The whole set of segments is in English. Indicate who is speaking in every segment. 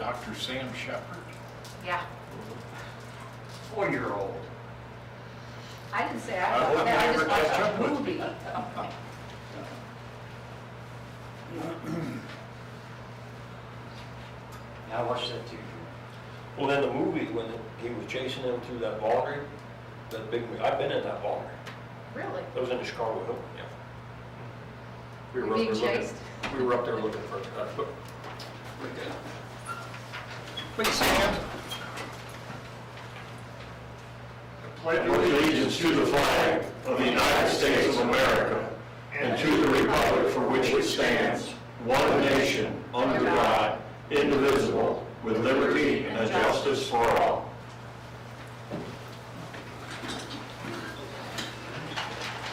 Speaker 1: Dr. Sam Shepard.
Speaker 2: Yeah.
Speaker 3: 4-year-old.
Speaker 2: I didn't say I
Speaker 1: I
Speaker 2: thought
Speaker 1: hope
Speaker 2: that, I
Speaker 1: you
Speaker 2: just
Speaker 1: never catch
Speaker 2: watched
Speaker 1: up
Speaker 2: a
Speaker 1: with
Speaker 2: movie.
Speaker 3: Yeah, I watched that too.
Speaker 4: Well, in the movie, when he was chasing them through that ball game, that big, I've been in that ball game.
Speaker 2: Really?
Speaker 4: It was in the Chicago Hill, yeah. We
Speaker 2: You
Speaker 4: were up
Speaker 2: being
Speaker 4: there
Speaker 2: chased?
Speaker 4: looking, we were up there looking for,
Speaker 1: Please stand.
Speaker 5: Pledge allegiance to the flag of the United States of America and to the republic for which it stands, one nation, under God, indivisible, with liberty and justice for all.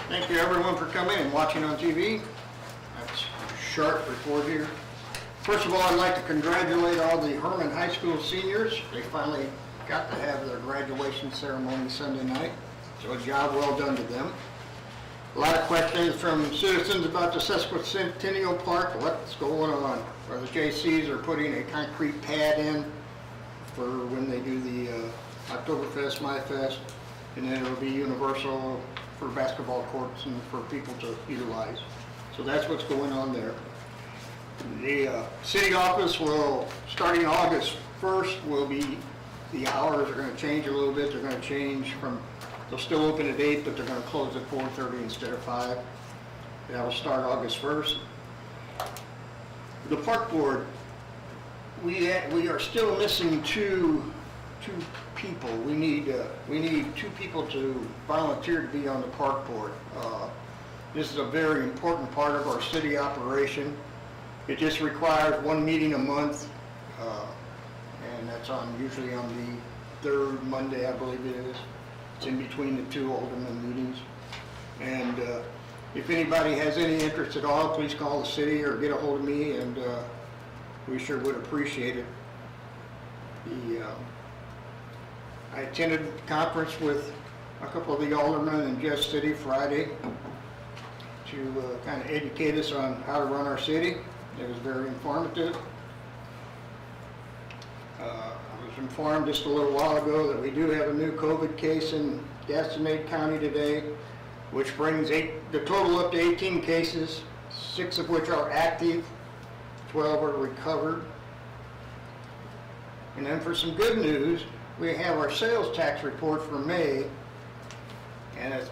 Speaker 6: Thank you everyone for coming and watching on TV. That's a sharp report here. First of all, I'd like to congratulate all the Hermann High School seniors. They finally got to have their graduation ceremony Sunday night, so a job well done to them. A lot of questions from citizens about the Sesquicentennial Park. What's going on? Or the JCs are putting a concrete pad in for when they do the Oktoberfest, MyFest, and then it'll be universal for basketball courts and for people to utilize. So that's what's going on there. The city office will, starting August 1st, will be, the hours are going to change a little bit. They're going to change from, they'll still open at 8, but they're going to close at 4:30 instead of 5. That will start August 1st. The park board, we are still missing two people. We need 2 people to volunteer to be on the park board. This is a very important part of our city operation. It just requires 1 meeting a month, and that's usually on the 3rd Monday, I believe it is. It's in between the 2 alderman meetings. And if anybody has any interest at all, please call the city or get a hold of me, and we sure would appreciate it. I attended a conference with a couple of the aldermen in Jeff City Friday to kind of educate us on how to run our city. It was very informative. I was informed just a little while ago that we do have a new COVID case in Gastonade County today, which brings the total up to 18 cases, 6 of which are active, 12 are recovered. And then for some good news, we have our sales tax report for May, and it's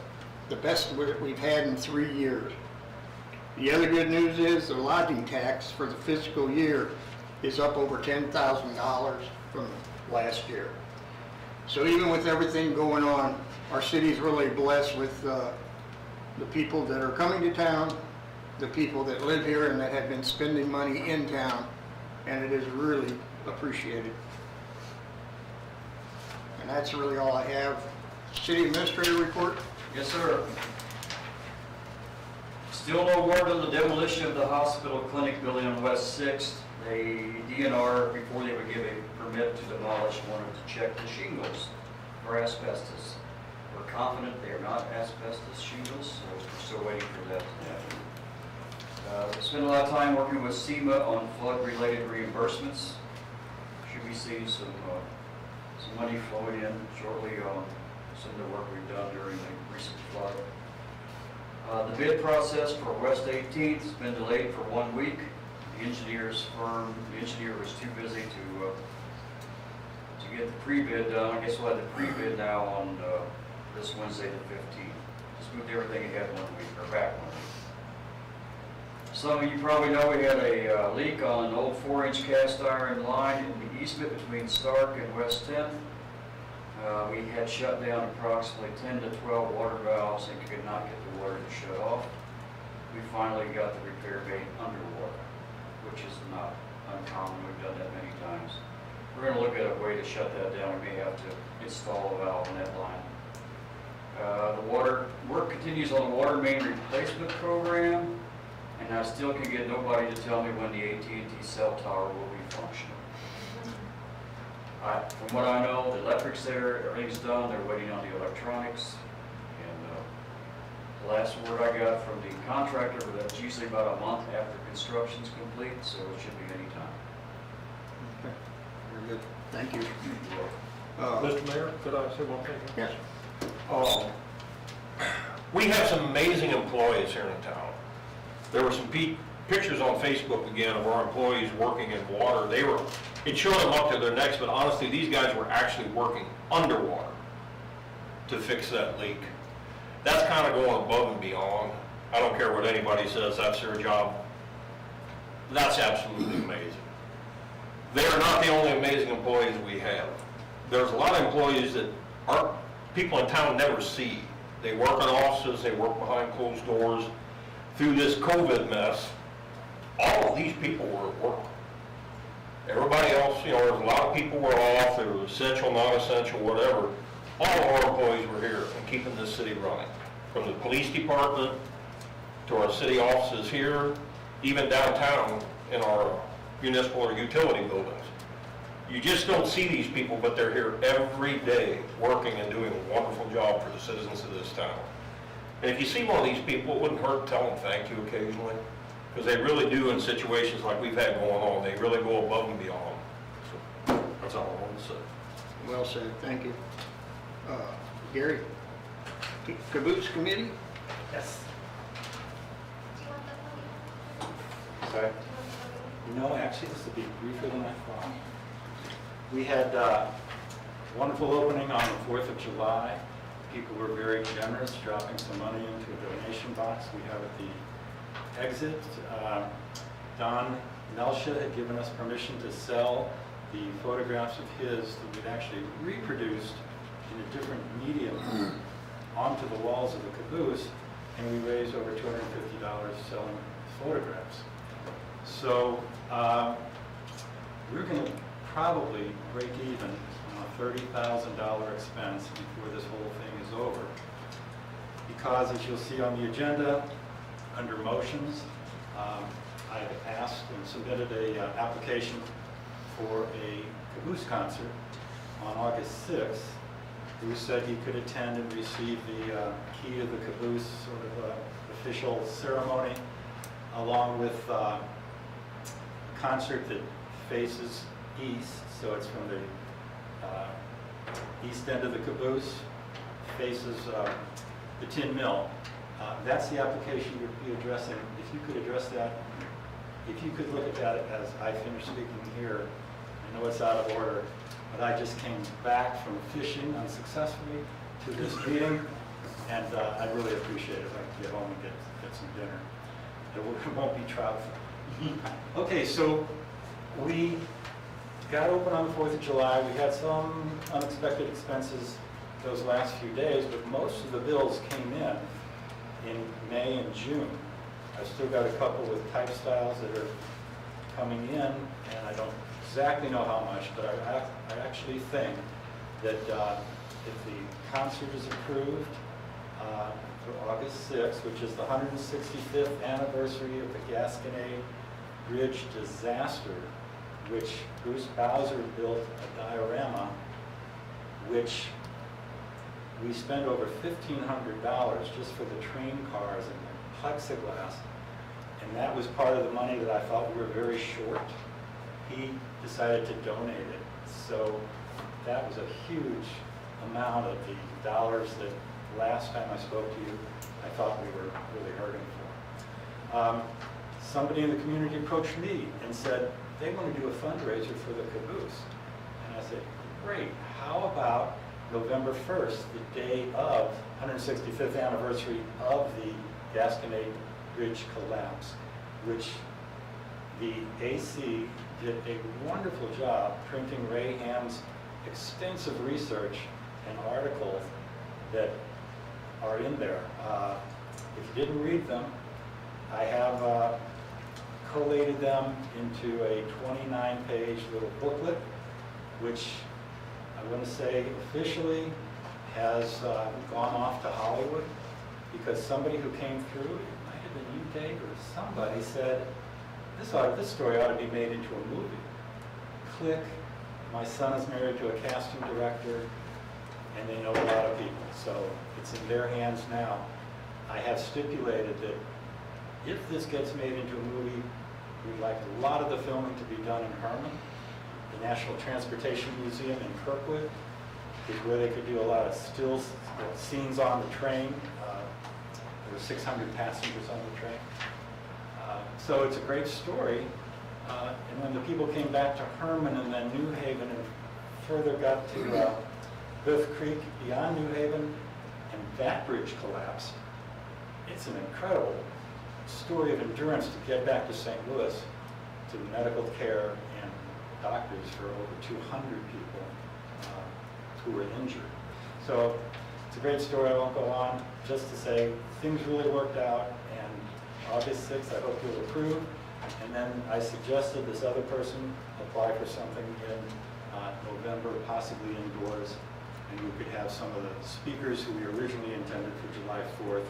Speaker 6: the best we've had in 3 years. The other good news is the lodging tax for the fiscal year is up over $10,000 from last year. So even with everything going on, our city's really blessed with the people that are coming to town, the people that live here and that have been spending money in town, and it is really appreciated. And that's really all I have. City Administrator report?
Speaker 3: Yes, sir. Still no word on the demolition of the hospital clinic building on West 6th. They DNR, before they would give a permit to demolish, wanted to check the shingles for asbestos. We're confident they are not asbestos shingles, so we're still waiting for that to happen. We spent a lot of time working with SEMA on flood-related reimbursements. Should be seeing some money flowing in shortly on some of the work we've done during the recent flood. The bid process for West 18th has been delayed for 1 week. The engineer was too busy to get the pre-bid done. I guess we'll have the pre-bid now on this Wednesday the 15th. Just moved everything ahead 1 week, or back 1 week. Some of you probably know we had a leak on an old 4-inch cast iron line in the easement between Stark and West 10. We had shut down approximately 10 to 12 water valves and could not get the water to shut off. We finally got the repair bay underwater, which is not uncommon. We've done that many times. We're going to look at a way to shut that down. We may have to install a valve in that line. The water work continues on the water main replacement program, and I still can get nobody to tell me when the AT&T cell tower will be functional. From what I know, the electric's there, everything's done, they're waiting on the electronics. And the last word I got from the contractor, but that's usually about a month after construction's complete, so it should be any time.
Speaker 6: Okay. good. Thank you.
Speaker 4: Mr. Mayor, could I say one thing?
Speaker 6: Yes.
Speaker 4: We have some amazing employees here in town. There were some pictures on Facebook again of our employees working in water. It showed them up to their necks, but honestly, these guys were actually working underwater to fix that leak. That's kind of going above and beyond. I don't care what anybody says, that's their job. That's absolutely amazing. They are not the only amazing employees we have. There's a lot of employees that our people in town never see. They work in offices, they work behind closed doors. Through this COVID mess, all of these people were at work. Everybody else, there's a lot of people were off, they were essential, non-essential, whatever. All of our employees were here and keeping this city running. From the police department to our city offices here, even downtown in our municipal or utility buildings. You just don't see these people, but they're here every day working and doing a wonderful job for the citizens of this town. And if you see one of these people, it wouldn't hurt to tell them thank you occasionally, because they really do in situations like we've had going on. They really go above and beyond. So that's all I wanted to say.
Speaker 6: Well said, thank you. Gary, Caboose Committee?
Speaker 1: Yes.
Speaker 7: Sorry? No, actually, this will be briefer than I thought. We had a wonderful opening on the 4th of July. People were very generous, dropping some money into a donation box we have at the exit. Don Nelsha had given us permission to sell the photographs of his that we'd actually reproduced in a different medium onto the walls of the caboose, and we raised over $250 selling photographs. So we're going to probably break even on a $30,000 expense before this whole thing is over. Because as you'll see on the agenda, under motions, I've asked and submitted a application for a caboose concert on August 6th. Bruce said he could attend and receive the key to the caboose sort of official ceremony, along with a concert that faces east, so it's from the east end of the caboose, faces the tin mill. That's the application you'd be addressing. If you could address that, if you could look at that as I finish speaking here. I know it's out of order, but I just came back from fishing unsuccessfully to this meeting, and I'd really appreciate it if I could get home and get some dinner. It won't be trout. Okay, so we got open on the 4th of July. We had some unexpected expenses those last few days, but most of the bills came in May and June. I've still got a couple with type styles that are coming in, and I don't exactly know how much, but I actually think that if the concert is approved for August 6th, which is the 165th anniversary of the Gasconade Bridge disaster, which Bruce Bowser built a diorama, which we spent over $1,500 just for the train cars and the plexiglass, and that was part of the money that I thought we were very short. He decided to donate it, so that was a huge amount of the dollars that last time I spoke to you, I thought we were really hurting for. Somebody in the community approached me and said they want to do a fundraiser for the caboose, and I said, great, how about November 1st, the day of 165th anniversary of the Gasconade Bridge collapse, which the AC did a wonderful job printing Ray Ham's extensive research and articles that are in there. If you didn't read them, I have collated them into a 29-page little booklet, which I want to say officially has gone off to Hollywood, because somebody who came through, it might have been you, Dave, or somebody said, this story ought to be made into a movie. Click, my son is married to a casting director, and they know a lot of people, so it's in their hands now. I have stipulated that if this gets made into a movie, we'd like a lot of the filming to be done in Hermann. the National Transportation Museum in Kirkwood is where they could do a lot of stills, scenes on the train. There were 600 passengers on the train. So it's a great story. And when the people came back to Hermann and then New Haven and further got to Biff Creek beyond New Haven, and that bridge collapsed, it's an incredible story of endurance to get back to St. Louis, to medical care and doctors for over 200 people who were injured. So it's a great story. I won't go on. Just to say things really worked out, and August 6th I hope you'll approve. And then I suggested this other person apply for something in November, possibly indoors, and we could have some of the speakers who we originally intended for July 4th,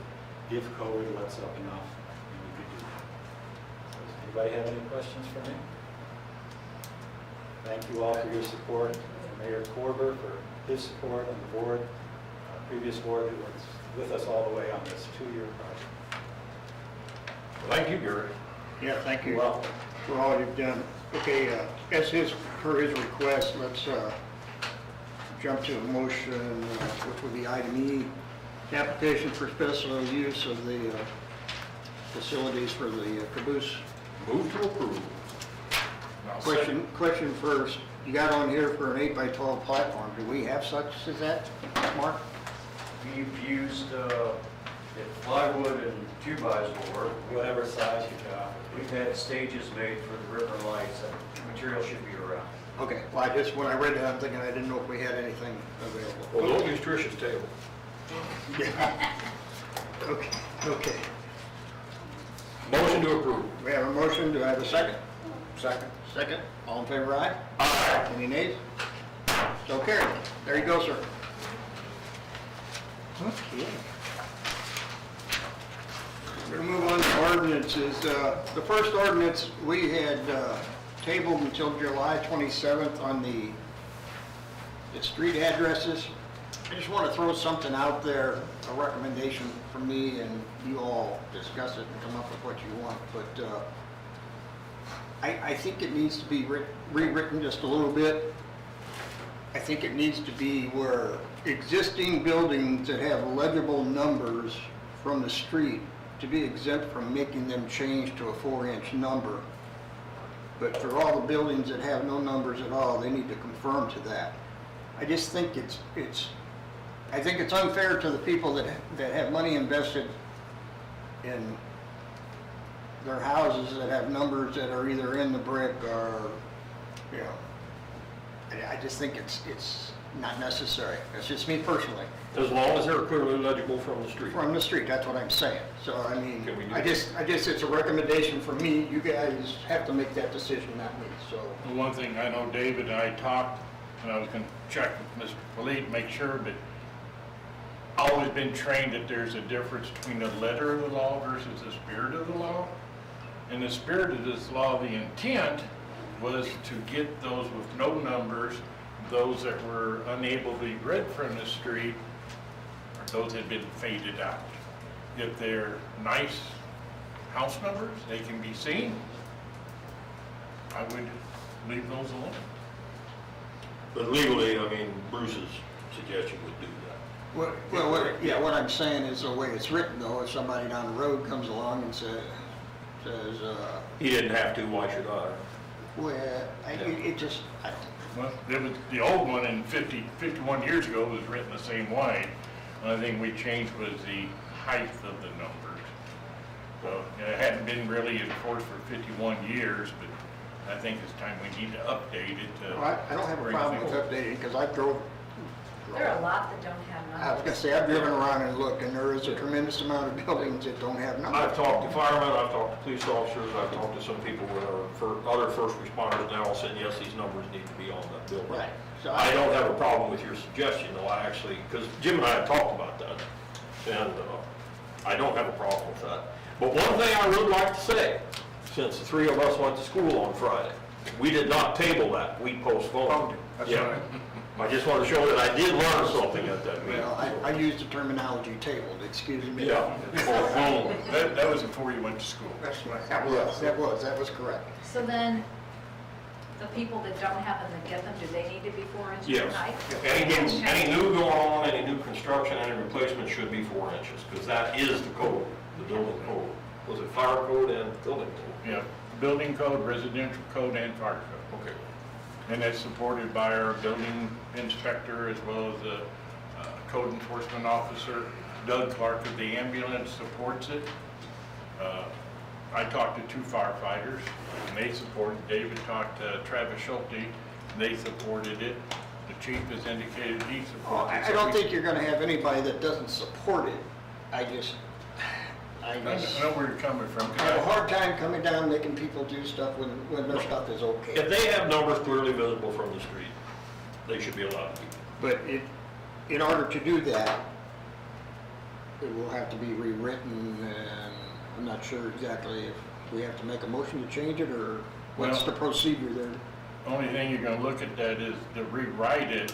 Speaker 7: if COVID lets up enough, and we could do that. So does anybody have any questions for me? Thank you all for your support, and Mayor Korber for his support, and the board, previous board who was with us all the way on this 2-year project.
Speaker 4: Thank you, Gary.
Speaker 6: Yeah, thank you
Speaker 7: You're welcome.
Speaker 6: for all you've done. Okay, per his request, let's jump to a motion, which would be item E, application for special use of the facilities for the caboose.
Speaker 4: Move to approve.
Speaker 1: I'll second.
Speaker 6: Question first, you got on here for an 8x12 platform. Do we have such as that, Mark?
Speaker 3: We've used if plywood and 2x will work.
Speaker 7: Whatever size you got.
Speaker 3: We've had stages made for the river lights, and material should be around.
Speaker 6: Okay, well, when I read that, I'm thinking I didn't know if we had anything available.
Speaker 4: Well, don't use Trish's table.
Speaker 6: Yeah. Okay.
Speaker 4: Motion to approve.
Speaker 6: We have a motion, do I have a second? Second. Second, all in favor, aye?
Speaker 4: Aye.
Speaker 6: Any nays? So carried. There you go, sir. Okay. We're going to move on to ordinances. The first ordinance we had tabled until July 27th on the street addresses. I just want to throw something out there, a recommendation from me, and you all discuss it and come up with what you want. But I think it needs to be rewritten just a little bit. I think it needs to be where existing buildings that have legible numbers from the street to be exempt from making them change to a 4-inch number. But for all the buildings that have no numbers at all, they need to conform to that. I just think I think it's unfair to the people that have money invested in their houses that have numbers that are either in the brick or, you know, I just think it's not necessary. That's just me personally.
Speaker 4: As long as they're clearly legible from the street.
Speaker 6: From the street, that's what I'm saying. So, I mean,
Speaker 4: Can we do
Speaker 6: I
Speaker 4: that?
Speaker 6: just, it's a recommendation from me. You guys have to make that decision, not me, so.
Speaker 1: Well, one thing, I know David and I talked, and I was gonna check with Mr. Polite, make sure, but always been trained that there's a difference between the letter of the law versus the spirit of the law. And the spirit of this law, the intent was to get those with no numbers, those that were unable to be read from the street, or those that had been faded out. If they're nice house numbers, they can be seen, I would leave those alone.
Speaker 4: But legally, I mean, Bruce's suggestion would do that.
Speaker 6: What I'm saying is the way it's written though, if somebody down the road comes along and says,
Speaker 4: He didn't have to, why should I?
Speaker 6: well, it just,
Speaker 1: Well, it was, the old one in 51 years ago was written the same way. Only thing we changed was the height of the numbers. So it hadn't been really enforced for 51 years, but I think it's time we need to update it to.
Speaker 6: I don't have a problem with updating because I drove.
Speaker 2: There are a lot that don't have numbers.
Speaker 6: I was gonna say, I've driven around and looked, and there is a tremendous amount of buildings that don't have numbers.
Speaker 4: I've talked to firemen, I've talked to police officers, I've talked to some people that are other first responders now, all saying, yes, these numbers need to be on that building.
Speaker 6: Right. So
Speaker 4: I don't have a problem with your suggestion, though, I actually, because Jim and I have talked about that, and I don't have a problem with that. But one thing I would like to say, since the three of us went to school on Friday, we did not table that, we postponed it.
Speaker 1: That's
Speaker 4: Yeah.
Speaker 1: right.
Speaker 4: I just want to show that I did learn something at that meeting.
Speaker 6: Well, I used the terminology tabled, excuse me.
Speaker 4: Yeah.
Speaker 1: That was before you went to school.
Speaker 6: That was correct.
Speaker 2: So then, The people that don't have them that get them, do they need to be 4 inches
Speaker 4: Yes.
Speaker 2: high?
Speaker 4: Any new going on, any new construction, any replacement should be 4 inches, because that is the code, the building code. Was it fire code and building code?
Speaker 1: Yeah, building code, residential code, and fire code.
Speaker 4: Okay.
Speaker 1: And that's supported by our building inspector as well as the code enforcement officer. Doug Clark of the ambulance supports it. I talked to 2 firefighters, and they supported. David talked to Travis Schulte, and they supported it. The chief has indicated he supports it.
Speaker 6: I don't think you're gonna have anybody that doesn't support it. I
Speaker 1: I know where you're coming from.
Speaker 6: I have a hard time coming down making people do stuff when their stuff is okay.
Speaker 4: If they have numbers clearly visible from the street, they should be allowed to.
Speaker 6: But in order to do that, it will have to be rewritten, and I'm not sure exactly if we have to make a motion to change it, or what's the procedure there?
Speaker 1: Only thing you're gonna look at that is to rewrite it.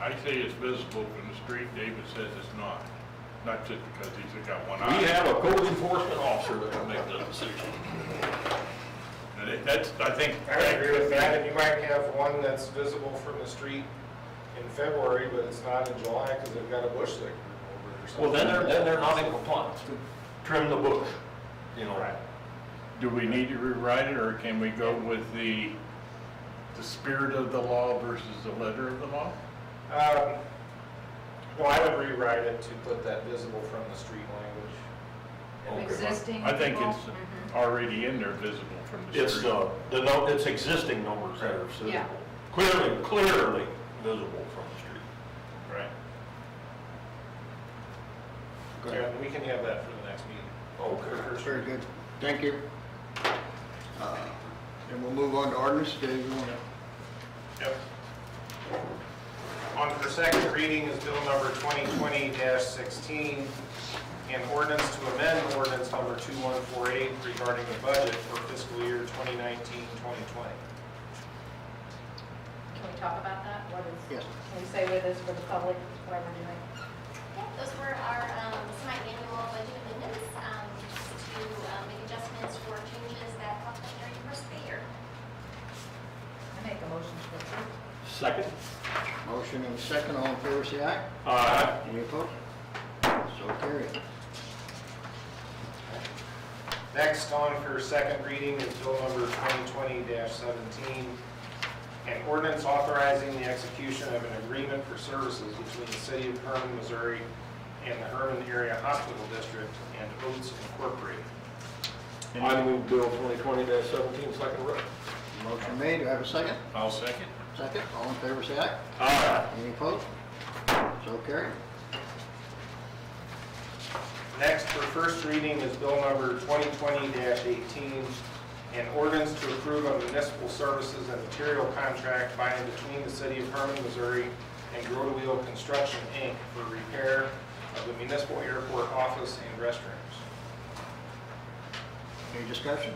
Speaker 1: I say it's visible from the street, David says it's not just because he's got one eye.
Speaker 4: We have a code enforcement officer that can make that decision.
Speaker 1: And that's, I think.
Speaker 8: I would agree with that, and you might have one that's visible from the street in February, but it's not in July because they've got a bush that grew over it or something.
Speaker 4: Well, then they're not in compliance. Trim the bush, you know.
Speaker 8: Right.
Speaker 1: Do we need to rewrite it, or can we go with the spirit of the law versus the letter of the law?
Speaker 8: No, I would rewrite it to put that visible from the street language.
Speaker 2: Existing
Speaker 1: I think
Speaker 2: people?
Speaker 1: it's already in there, visible from the
Speaker 4: It's,
Speaker 1: street.
Speaker 4: it's existing numbers that are visible.
Speaker 2: Yeah.
Speaker 4: Clearly visible from the street.
Speaker 1: Right.
Speaker 8: Yeah, and we can have that for the next meeting.
Speaker 4: Okay.
Speaker 6: Very good, thank you. And we'll move on to ordinance. Dave, you wanna?
Speaker 8: Yep. On for second reading is bill number 2020-16, an ordinance to amend ordinance number 2148 regarding the budget for fiscal year 2019-2020.
Speaker 2: Can we talk about that? What is,
Speaker 6: Yes.
Speaker 2: can we say what it is for the public, what we're doing?
Speaker 9: Yeah, those were our semi-annual budget amendments, just to make adjustments for changes that popped up during the first of the year.
Speaker 2: I make a motion to approve.
Speaker 4: Second?
Speaker 6: Motion and a second, all in favor, say aye.
Speaker 4: Aye.
Speaker 6: Any opposed? So carried.
Speaker 8: Next on for second reading is bill number 2020-17, an ordinance authorizing the execution of an agreement for services between the city of Hermann, Missouri and the Hermann Area Hospital District and Oates Incorporated.
Speaker 4: I move Bill 2020-17, second read.
Speaker 6: Motion made, do I have a second?
Speaker 1: I'll second.
Speaker 6: Second, all in favor, say aye.
Speaker 4: Aye.
Speaker 6: Any opposed? So carried.
Speaker 8: Next for first reading is bill number 2020-18, an ordinance to approve a municipal services and material contract by and between the city of Hermann, Missouri and Grow to Wheel Construction, Inc. for repair of the municipal airport office and restrooms.
Speaker 6: Any discussion?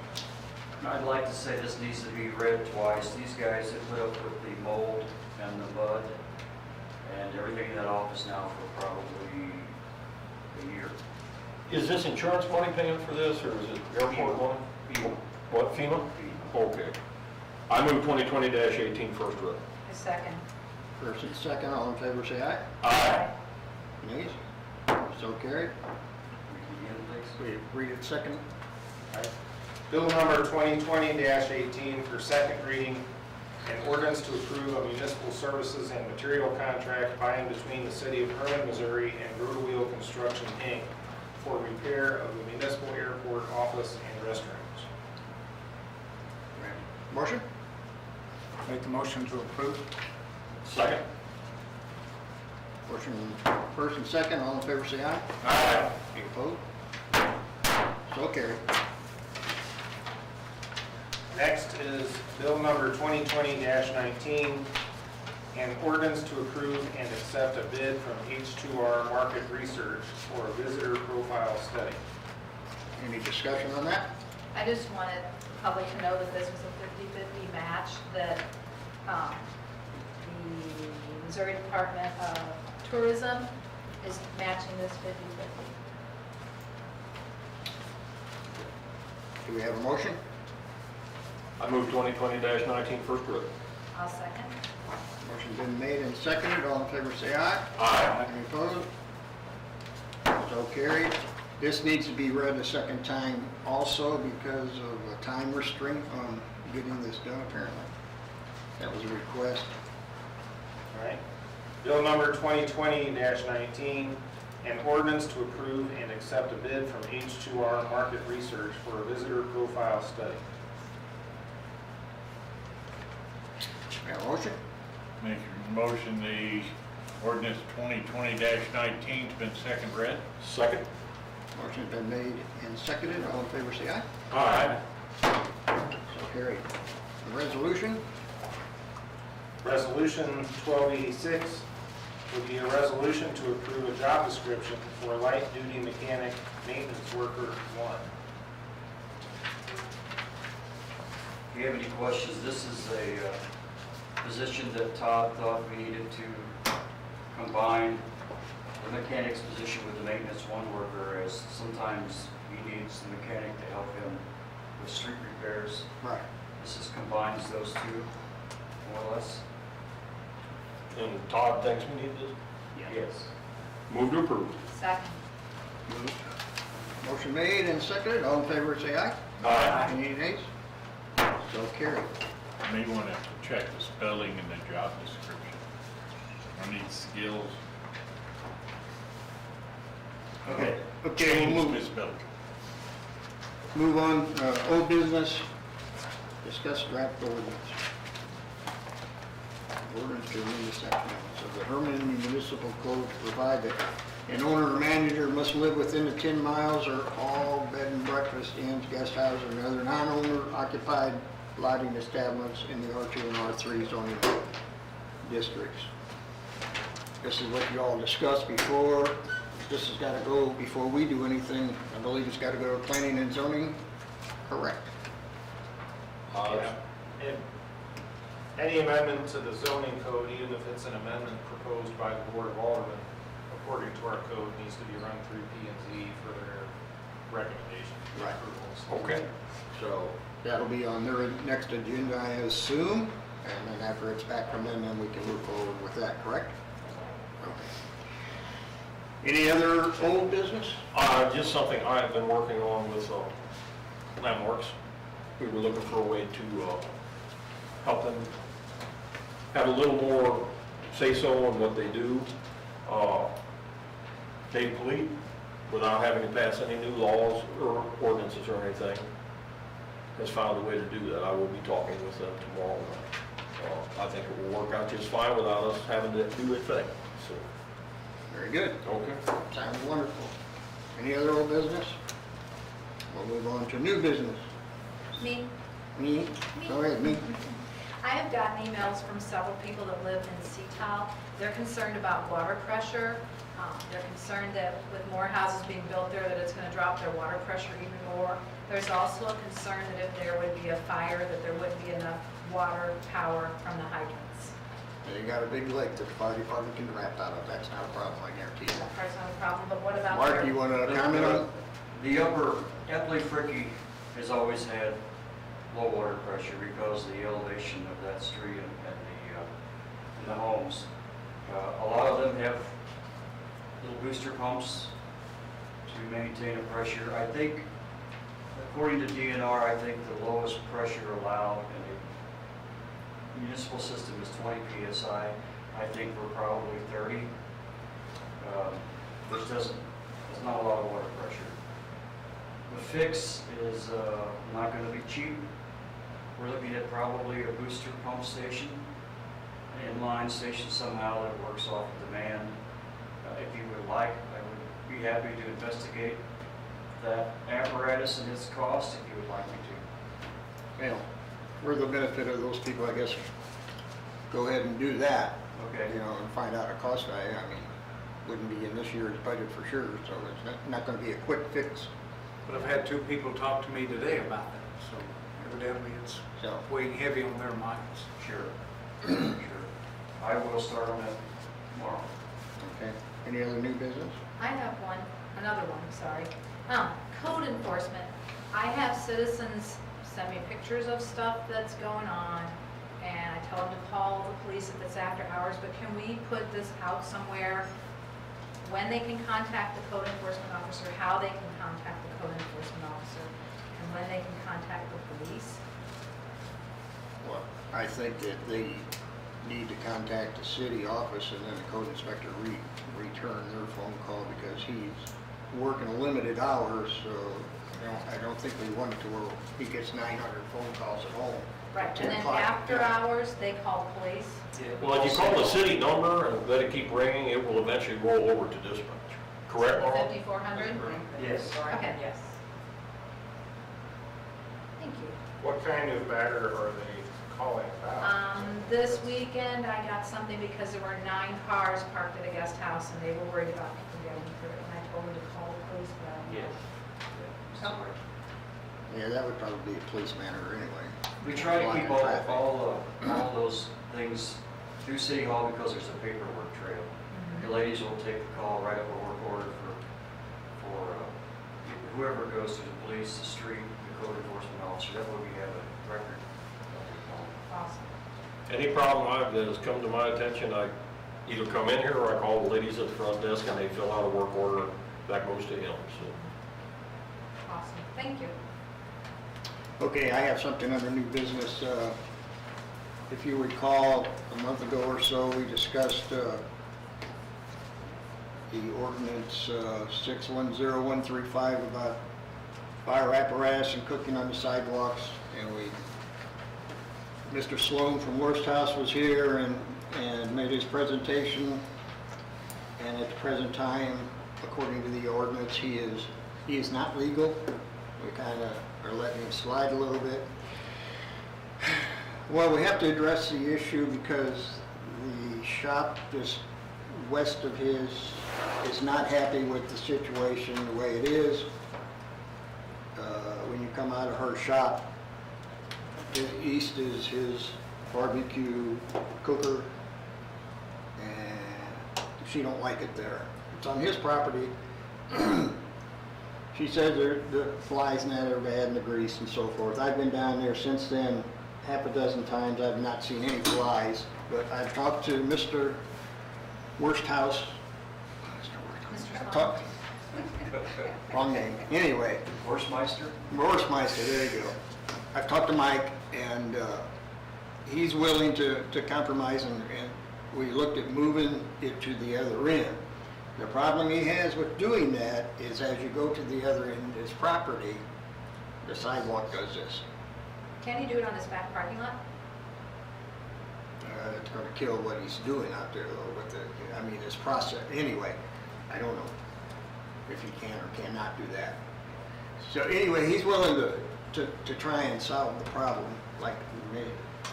Speaker 3: I'd like to say this needs to be read twice. These guys have put up with the mold and the mud and everything in that office now for probably a year.
Speaker 4: Is this insurance money paying for this, or is it airport money?
Speaker 3: FEMA.
Speaker 4: What, FEMA? Okay. I move 2020-18, first read.
Speaker 2: A second.
Speaker 6: First and second, all in favor, say aye.
Speaker 4: Aye.
Speaker 6: Nays? So carried.
Speaker 3: Again, please.
Speaker 6: We read it second.
Speaker 8: Bill number 2020-18 for second reading, an ordinance to approve a municipal services and material contract by and between the city of Hermann, Missouri and Grow to Wheel Construction, Inc. for repair of the municipal airport office and restrooms.
Speaker 6: Motion?
Speaker 10: Make the motion to approve.
Speaker 4: Second.
Speaker 6: Motion first and second, all in favor, say aye.
Speaker 4: Aye.
Speaker 6: Any opposed? So carried.
Speaker 8: Next is bill number 2020-19, an ordinance to approve and accept a bid from H2R Market Research for a visitor profile study.
Speaker 6: Any discussion on that?
Speaker 2: I just wanted the public to know that this was a 50-50 match, that the Missouri Department of Tourism is matching this 50-50.
Speaker 6: Do we have a motion?
Speaker 4: I move 2020-19 first read.
Speaker 2: I'll second.
Speaker 6: Motion's been made and seconded. All in favor, say aye.
Speaker 4: Aye.
Speaker 6: Any opposed? So carried. This needs to be read a second time also because of a time restraint on getting this done apparently. That was a request.
Speaker 8: All right. Bill number 2020-19, an ordinance to approve and accept a bid from H2R Market Research for a visitor profile study.
Speaker 6: Got a motion?
Speaker 1: Make a motion, the ordinance 2020-19's been second read.
Speaker 4: Second.
Speaker 6: Motion's been made and seconded. All in favor, say aye.
Speaker 4: Aye.
Speaker 6: So carried. The resolution?
Speaker 8: Resolution 1286 would be a resolution to approve a job description for light-duty mechanic maintenance worker 1.
Speaker 3: If you have any questions, this is a position that Todd thought we needed to combine the mechanic's position with the maintenance one worker, as sometimes he needs the mechanic to help him with street repairs.
Speaker 6: Right.
Speaker 3: This just combines those two, more or less.
Speaker 4: And Todd thinks we need this?
Speaker 3: Yes.
Speaker 4: Move to approve.
Speaker 2: Second.
Speaker 6: Motion made and seconded. All in favor, say aye.
Speaker 4: Aye.
Speaker 6: Any nays? So carried.
Speaker 1: May want to check the spelling in the job description. I need skills.
Speaker 6: Okay, we'll
Speaker 1: Change
Speaker 6: move-
Speaker 1: misspelled.
Speaker 6: Move on, old business, discuss draft ordinance. Ordinance to amend the section of the Hermann Municipal Code to provide that an owner or manager must live within the 10 miles or all bed and breakfast inns, guest houses, and other non-owner occupied lodging establishments in the R2 and R3 zoning districts. This is what you all discussed before. This has got to go before we do anything. I believe it's got to go to planning and zoning, correct?
Speaker 8: Yeah. And any amendment to the zoning code, even if it's an amendment proposed by the Board of Aldermen, according to our code, needs to be run through P and Z for their recommendation.
Speaker 6: Right.
Speaker 8: Approvals.
Speaker 4: Okay.
Speaker 6: So that'll be on their next agenda, I assume, and then after it's back from them, then we can move forward with that, correct? Okay. Any other old business?
Speaker 4: Just something I have been working on with Landmarks. We were looking for a way to help them have a little more say-so on what they do. Dave Polite, without having to pass any new laws or ordinances or anything, has found a way to do that. I will be talking with them tomorrow night. I think it will work out just fine without us having to do a thing, so.
Speaker 6: Very good.
Speaker 4: Okay.
Speaker 6: Sounds wonderful. Any other old business? We'll move on to new business.
Speaker 2: Me?
Speaker 6: Me? Go ahead, me.
Speaker 2: I have gotten emails from several people that live in Seatown. They're concerned about water pressure. They're concerned that with more houses being built there, that it's going to drop their water pressure even more. There's also a concern that if there would be a fire, that there wouldn't be enough water power from the hydrants.
Speaker 6: You got a big lake that the fire department can draft out of. That's not a problem, I guarantee you.
Speaker 2: That part's not a problem, but what about?
Speaker 6: Mark,
Speaker 2: their-
Speaker 6: you want to comment on it?
Speaker 3: The upper Epley Fricky has always had low water pressure because of the elevation of that street and the homes. A lot of them have little booster pumps to maintain a pressure. I think, according to DNR, I think the lowest pressure allowed in a municipal system is 20 PSI. I think we're probably 30, which doesn't, it's not a lot of water pressure. The fix is not going to be cheap. We're looking at probably a booster pump station, an inline station somehow that works off of demand. If you would like, I would be happy to investigate that apparatus and its cost if you would like me to.
Speaker 6: Well, for the benefit of those people, I guess, go ahead and do that.
Speaker 3: Okay.
Speaker 6: You know, and find out a cost value. I mean, wouldn't be in this year's budget for sure, so it's not going to be a quick fix.
Speaker 10: But I've had two people talk to me today about it, so evidently it's
Speaker 6: So,
Speaker 10: weighing heavy on their minds.
Speaker 3: Sure. Sure. I will start on that tomorrow.
Speaker 6: okay. Any other new business?
Speaker 2: I have another one, sorry. Code enforcement. I have citizens send me pictures of stuff that's going on, and I tell them to call the police if it's after hours, but can we put this out somewhere when they can contact the code enforcement officer, how they can contact the code enforcement officer, and when they can contact the police?
Speaker 6: Well, I think that they need to contact the city office and then the code inspector return their phone call because he's working limited hours, so I don't think we want it to where he gets 900 phone calls at home.
Speaker 2: Right, and
Speaker 6: 10
Speaker 2: then
Speaker 6: o'clock.
Speaker 2: after hours, they call police?
Speaker 4: Well, if you call the city number and let it keep ringing, it will eventually roll over to dispatch. Correct, Laurel?
Speaker 2: 5400?
Speaker 3: Yes.
Speaker 2: Okay. Yes. Thank you.
Speaker 8: What kind of matter are they calling about?
Speaker 2: This weekend, I got something because there were 9 cars parked at a guest house, and they were worried about people getting through, and I told them to call the police, but I don't know.
Speaker 3: Yes.
Speaker 2: Oh.
Speaker 6: Yeah, that would probably be a police matter anyway.
Speaker 3: We try to keep
Speaker 6: Blocking traffic.
Speaker 3: all those things through City Hall because there's a paperwork trail. The ladies will take the call, write up a work order for whoever goes to the police, the street, the code enforcement officer. That way we have a record of the call.
Speaker 2: Awesome.
Speaker 4: Any problem that has come to my attention, I either come in here or I call the ladies at the front desk and they fill out a work order. That goes to him, so.
Speaker 2: Awesome. Thank you.
Speaker 6: Okay, I have something under new business. If you recall, a month ago or so, we discussed the ordinance 610135 about fire apparatus and cooking on the sidewalks, and Mr. Sloan from Worst House was here and made his presentation, and at the present time, according to the ordinance, he is not legal. We kind of are letting him slide a little bit. Well, we have to address the issue because the shop just west of his is not happy with the situation the way it is. When you come out of her shop, east is his barbecue cooker, and she don't like it there. It's on his property. She says the flies in that are bad and the grease and so forth. I've been down there since then half a dozen times. I've not seen any flies, but I've talked to Mr. Worst House.
Speaker 2: Mr.
Speaker 6: Talked- Wrong name. Anyway,
Speaker 3: Horsemeister?
Speaker 6: Morrismeister, there you go. I've talked to Mike, and he's willing to compromise, and we looked at moving it to the other end. The problem he has with doing that is as you go to the other end of his property, the sidewalk does this.
Speaker 2: Can you do it on this back parking lot?
Speaker 6: It's going to kill what he's doing out there, though, with this process. Anyway, I don't know if he can or cannot do that. So anyway, he's willing to try and solve the problem. Like,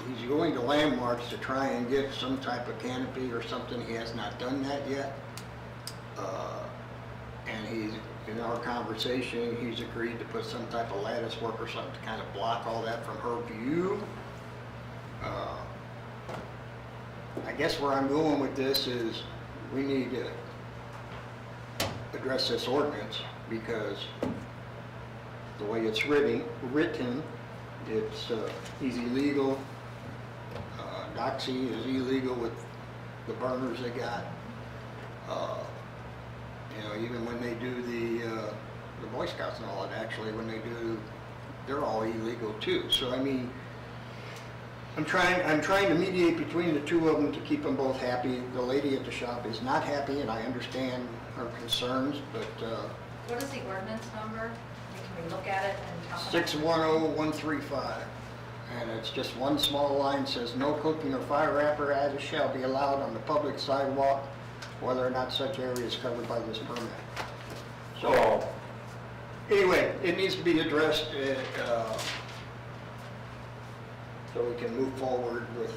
Speaker 6: he's going to Landmarks to try and get some type of canopy or something. He has not done that yet. And he's, in our conversation, he's agreed to put some type of lattice work or something to kind of block all that from her view. I guess where I'm going with this is we need to address this ordinance because the way it's written, he's illegal. Doxy is illegal with the burners they got. Even when they do the Boy Scouts and all that, actually, when they do, they're all illegal too. So I mean, I'm trying to mediate between the two of them to keep them both happy. The lady at the shop is not happy, and I understand her concerns, but
Speaker 2: What is the ordinance number? Can we look at it and talk about it?
Speaker 6: 610135. And it's just one small line, says no cooking or fire apparatus shall be allowed on the public sidewalk, whether or not such area is covered by this permit. So, anyway, it needs to be addressed so we can move forward with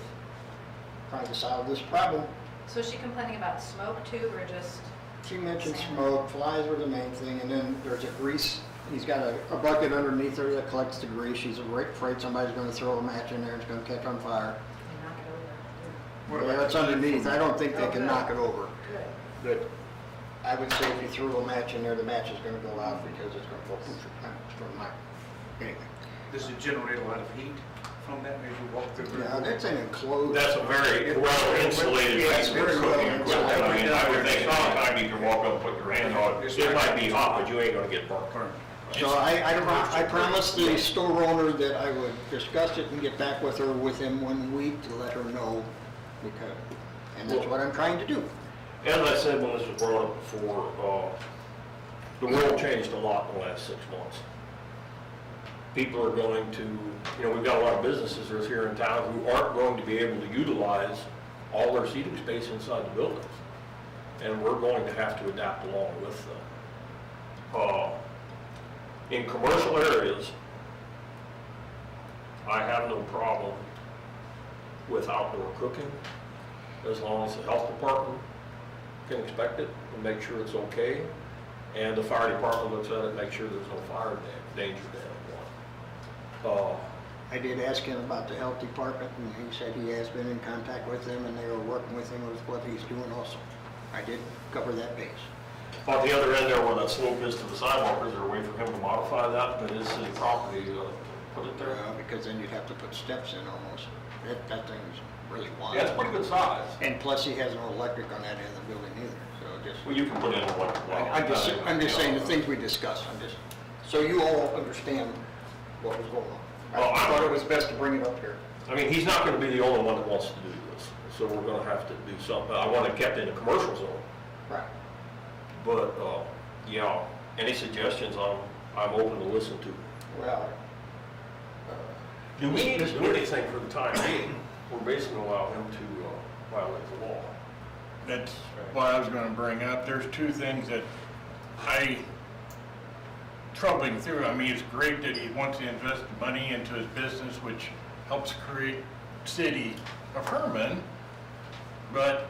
Speaker 6: trying to solve this problem.
Speaker 2: So is she complaining about smoke too, or just?
Speaker 6: She mentioned smoke, flies were the main thing, and then there's a grease. He's got a bucket underneath there that collects the grease. She's afraid somebody's going to throw a match in there and it's going to catch on fire.
Speaker 2: Knock it over.
Speaker 6: Yeah, it's underneath. I don't think they
Speaker 2: Oh,
Speaker 6: can
Speaker 2: good.
Speaker 6: knock it over.
Speaker 2: Good.
Speaker 6: But I would say if you threw a match in there, the match is going to go out because it's going to go poof. From my, anyway.
Speaker 10: Does it generate a lot of heat from that as you walk through? the
Speaker 6: Yeah, that's an enclosed.
Speaker 4: That's a very well insulated
Speaker 6: Yeah,
Speaker 4: piece of
Speaker 6: very well
Speaker 4: cooking equipment. I mean, I would think sometime you can walk up and put your hand on it. It might be hot, but you ain't gonna get burnt.
Speaker 6: So I promised the store owner that I would discuss it and get back with her within 1 week to let her know, because, and that's what I'm trying to do.
Speaker 4: As I said when this was brought up before, the world changed a lot in the last 6 months. People are going to, we've got a lot of businesses that are here in town who aren't going to be able to utilize all their seating space inside the buildings. And we're going to have to adapt along with them. In commercial areas, I have no problem with outdoor cooking, as long as the health department can inspect it and make sure it's okay, and the fire department looks at it and makes sure there's no fire danger to anyone.
Speaker 6: I did ask him about the health department, and he said he has been in contact with them, and they are working with him with what he's doing also. I did cover that base.
Speaker 4: On the other end there, where that slope is to the sidewalk, is there a way for him to modify that, but his city property, put it there?
Speaker 6: Because then you'd have to put steps in almost. That thing's really wide.
Speaker 4: Yeah, it's pretty good size.
Speaker 6: And plus, he has no electric on that end of the building either, so just.
Speaker 4: Well, you can put in a electric well.
Speaker 6: I'm just saying the things we discussed, so you all understand what was going on.
Speaker 4: Well,
Speaker 6: I thought it was best to bring it up here.
Speaker 4: I mean, he's not gonna be the only one that wants to do this, so we're gonna have to do something. I want it kept in the commercial zone,
Speaker 6: Right.
Speaker 4: but, yeah, any suggestions, I'm open to listen to.
Speaker 6: Well,
Speaker 4: Do we need to do anything for the time being? We're basically allowing him to violate the law.
Speaker 1: That's what I was gonna bring up. There's two things that troubling through. I mean, it's great that he wants to invest money into his business, which helps create city of Hermann, but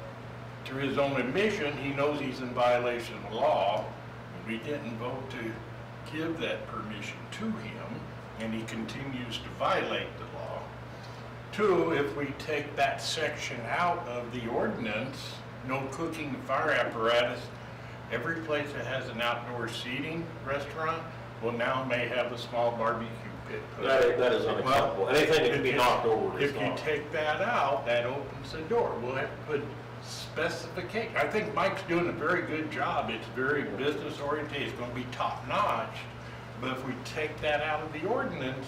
Speaker 1: through his own admission, he knows he's in violation of the law. We didn't vote to give that permission to him, and he continues to violate the law. Two, if we take that section out of the ordinance, no cooking and fire apparatus, every place that has an outdoor seating restaurant will now may have a small barbecue pit. put in.
Speaker 4: That is unacceptable. Anything that can be knocked over is
Speaker 1: If you
Speaker 4: not.
Speaker 1: take that out, that opens the door. We'll have to put specification. I think Mike's doing a very good job. It's very business oriented. It's gonna be top notch. But if we take that out of the ordinance,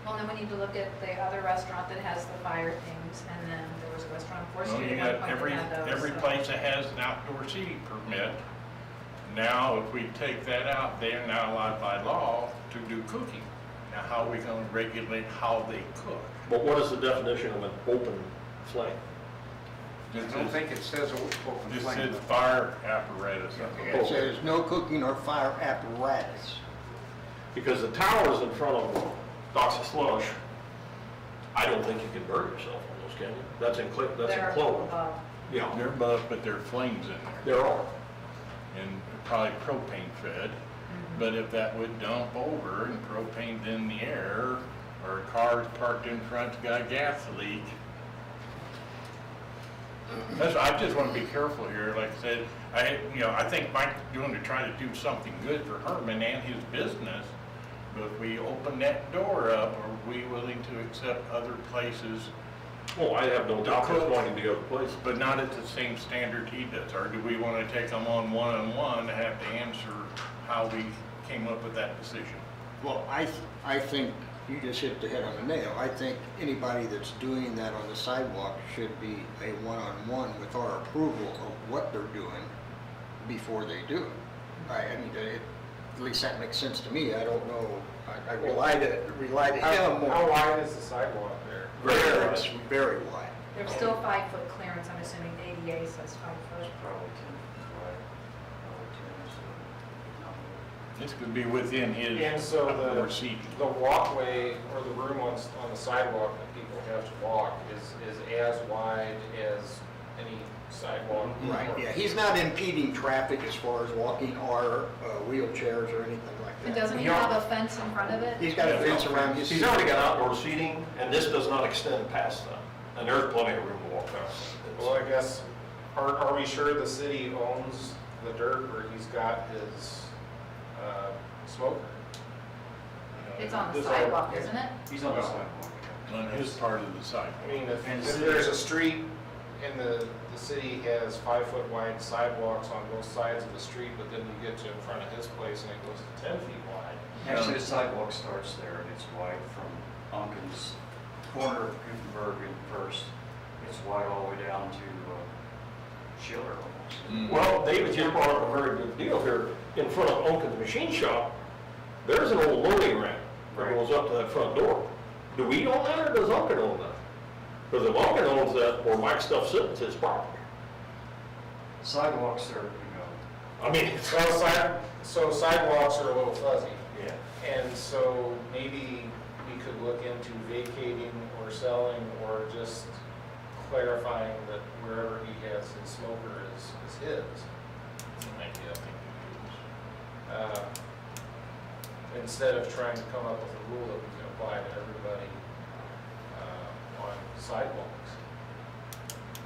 Speaker 2: Well, then we need to look at the other restaurant that has the fire things, and then there was a restaurant on 4th
Speaker 1: well,
Speaker 2: Street
Speaker 1: you
Speaker 2: at
Speaker 1: got
Speaker 2: one point that had those.
Speaker 1: every
Speaker 2: so-
Speaker 1: place that has an outdoor seating permit. Now, if we take that out, they are now allowed by law to do cooking. Now, how are we gonna regulate how they cook?
Speaker 4: But what is the definition of an open flame?
Speaker 10: I don't think it says open
Speaker 1: This
Speaker 10: flame.
Speaker 1: says fire apparatus.
Speaker 6: it says no cooking or fire apparatus.
Speaker 4: Because the towers in front of Doxa Slush, I don't think you can burn yourself on those, can you? That's
Speaker 2: They're
Speaker 4: enclosed.
Speaker 2: above.
Speaker 4: Yeah,
Speaker 1: They're above, but there are flames in there.
Speaker 4: there are.
Speaker 1: And probably propane fed. But if that would dump over and propane's in the air, or a car's parked in front's got a gas leak. I just want to be careful here. Like I said, I think Mike's doing to try to do something good for Herman and his business. But if we open that door up, are we willing to accept other places,
Speaker 4: Well, I have no doubt there's going to be other places.
Speaker 1: but not at the same standard he does? Or do we want to take them on one-on-one and have to answer how we came up with that decision?
Speaker 6: Well, I think you just hit the head on the nail. I think anybody that's doing that on the sidewalk should be a one-on-one with our approval of what they're doing before they do it. I mean, at least that makes sense to me. I don't know, I rely to him
Speaker 8: How
Speaker 6: more.
Speaker 8: wide is the sidewalk there?
Speaker 6: Very, it's very wide.
Speaker 2: There's still 5-foot clearance, I'm assuming ADA says 5 foot.
Speaker 3: Probably 10 wide, probably 10, so.
Speaker 1: This could be within his
Speaker 8: And so
Speaker 1: outdoor seating.
Speaker 8: the walkway or the room on the sidewalk that people have to walk is as wide as any sidewalk.
Speaker 6: Right, yeah, he's not impeding traffic as far as walking or wheelchairs or anything like
Speaker 2: And
Speaker 6: that.
Speaker 2: doesn't he have a fence in front of it?
Speaker 6: He's got a fence around his.
Speaker 4: He's already got outdoor seating, and this does not extend past that. And there's plenty of room to walk past.
Speaker 8: Well, I guess, are we sure the city owns the dirt where he's got his smoker?
Speaker 2: It's on the
Speaker 8: Does
Speaker 2: sidewalk, isn't it?
Speaker 3: He's on the sidewalk.
Speaker 1: On his part of the site.
Speaker 8: I mean, if
Speaker 3: And
Speaker 8: if there's a street and the city has 5-foot wide sidewalks on both sides of the street, but then you get to in front of his place and it goes to 10 feet wide.
Speaker 3: Actually, the sidewalk starts there, and it's wide from Unkin's corner of Gutenberg and First. It's wide all the way down to Schiller almost.
Speaker 4: Well, David just brought up a very good deal here. In front of Unkin's Machine Shop, there's an old loading ramp that
Speaker 3: Right.
Speaker 4: goes up to that front door. Do we own that, or does Unkin own that? Because if Unkin owns that, where Mike's stuff sits, it's his property.
Speaker 3: Sidewalks are, you know,
Speaker 4: I mean, it's,
Speaker 8: So sidewalks are a little fuzzy.
Speaker 3: yeah.
Speaker 8: And so maybe we could look into vacating or selling or just clarifying that wherever he has his smoker is his.
Speaker 1: That's an idea I think to use.
Speaker 8: Instead of trying to come up with a rule that we can apply to everybody on sidewalks.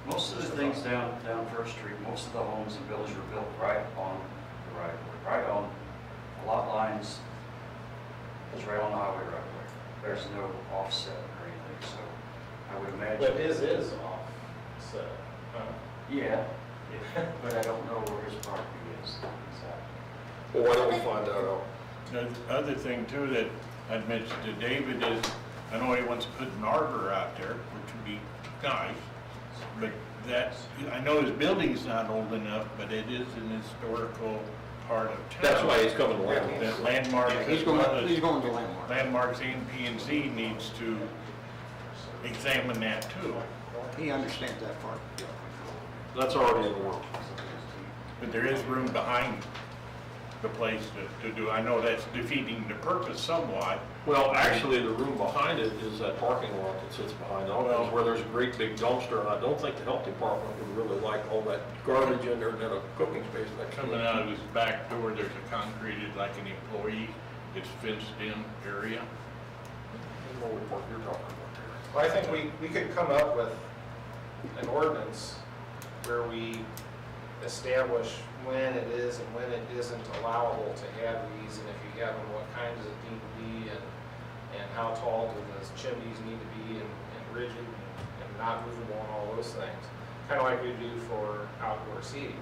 Speaker 3: Most of the things down First Street, most of the homes and buildings were built right on the right of way, right on the lot lines. It's right on the highway right away. There's no offset or anything, so I would imagine.
Speaker 8: But his is off, so,
Speaker 3: Yeah, but I don't know where his property is exactly.
Speaker 4: well, why don't we find that out?
Speaker 1: The other thing too that I'd mentioned to David is, I know he wants to put an arbor out there, which would be nice, but that, I know his building's not old enough, but it is an historical part of town.
Speaker 4: That's why he's coming to land.
Speaker 1: That landmark,
Speaker 6: He's going to landmark.
Speaker 1: landmarks and P&Z needs to examine that too.
Speaker 6: He understands that part.
Speaker 4: That's already in the works.
Speaker 1: But there is room behind the place to do, I know that's defeating the purpose somewhat.
Speaker 4: Well, actually, the room behind it is that parking lot that sits behind Unkin's, where there's a great big dumpster, and I don't think the health department would really like all that garbage in there, and then a cooking space next to
Speaker 1: Coming
Speaker 4: it.
Speaker 1: out of his back door, there's a concreted, like an employee, it's fenced-in area.
Speaker 4: I don't know what part you're talking about there.
Speaker 8: well, I think we could come up with an ordinance where we establish when it is and when it isn't allowable to have these, and if you have them, what kinds it need to be, and how tall do the chimneys need to be, and rigid and not movable, and all those things. Kind of like we do for outdoor seating.